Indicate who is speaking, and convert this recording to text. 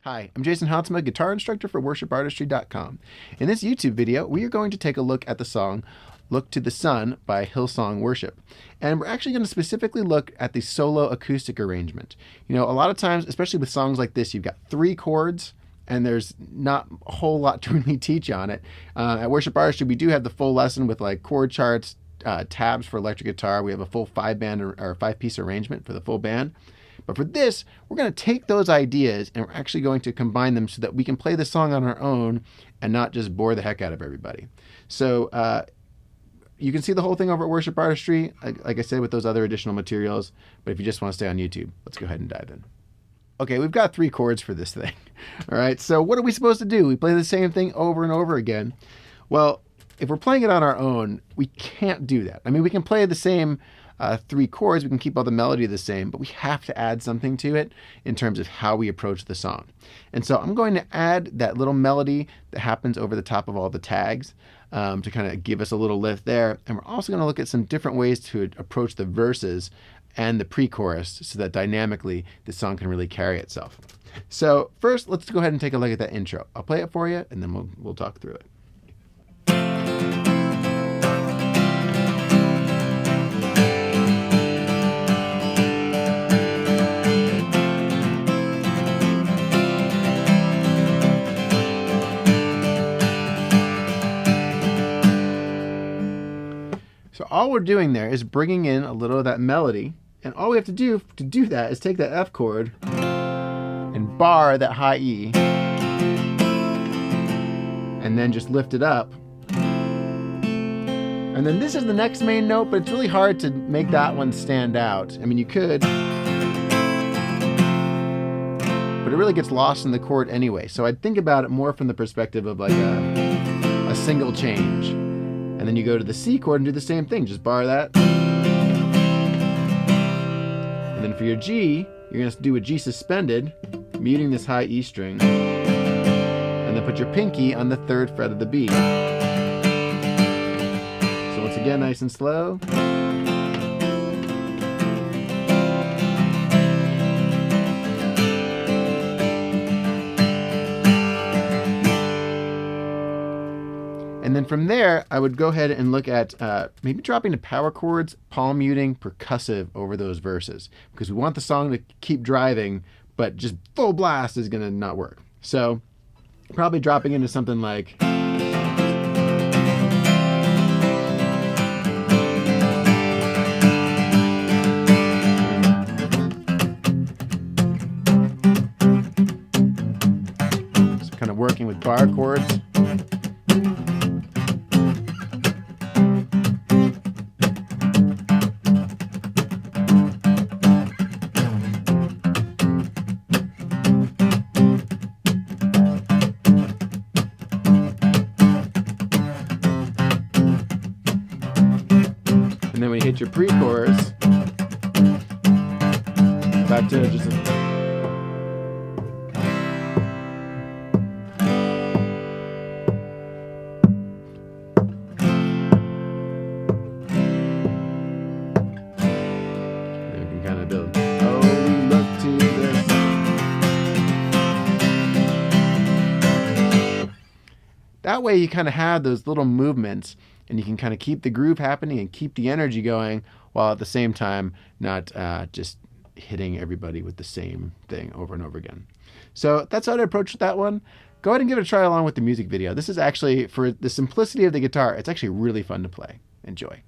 Speaker 1: Hi, I'm Jason Hansma, guitar instructor for worshipartistry.com. In this YouTube video, we are going to take a look at the song Look to the Sun by Hillsong Worship. And we're actually going to specifically look at the solo acoustic arrangement. You know, a lot of times, especially with songs like this, you've got 3 chords and there's not a whole lot to really teach on it. At Worship Artistry, we do have the full lesson with like chord charts, tabs for electric guitar. We have a full 5-piece arrangement for the full band. But for this, we're going to take those ideas and we're actually going to combine them so that we can play the song on our own and not just bore the heck out of everybody. So you can see the whole thing over at Worship Artistry, like I said, with those other additional materials. But if you just want to stay on YouTube, let's go ahead and dive in. Okay, we've got 3 chords for this thing. All right, so what are we supposed to do? We play the same thing over and over again. Well, if we're playing it on our own, we can't do that. I mean, we can play the same 3 chords, we can keep all the melody the same, but we have to add something to it in terms of how we approach the song. And so I'm going to add that little melody that happens over the top of all the tags to kind of give us a little lift there. And we're also going to look at some different ways to approach the verses and the pre-chorus so that dynamically the song can really carry itself. So first, let's go ahead and take a look at that intro. I'll play it for you and then we'll talk through it. So all we're doing there is bringing in a little of that melody, and all we have to do that is take that F chord and bar that high E, and then just lift it up. And then this is the next main note, but it's really hard to make that one stand out. I mean, you could, but it really gets lost in the chord anyway. So I'd think about it more from the perspective of like a single change. And then you go to the C chord and do the same thing. Just bar that. And then for your G, you're going to do a G suspended, muting this high E string. And then put your pinky on the 3rd fret of the B. So once again, nice and slow. And then from there, I would go ahead and look at maybe dropping the power chords, palm muting, percussive over those verses. Because we want the song to keep driving, but just full blast is going to not work. So probably dropping into something like... So kind of working with bar chords. And then when you hit your pre-chorus, back to just a... Then we can kind of build. Oh, we look to this. That way you kind of have those little movements and you can kind of keep the groove happening and keep the energy going while at the same time not just hitting everybody with the same thing over and over again. So that's how to approach that one. Go ahead and give it a try along with the music video. This is actually, for the simplicity of the guitar, it's actually really fun to play. Enjoy.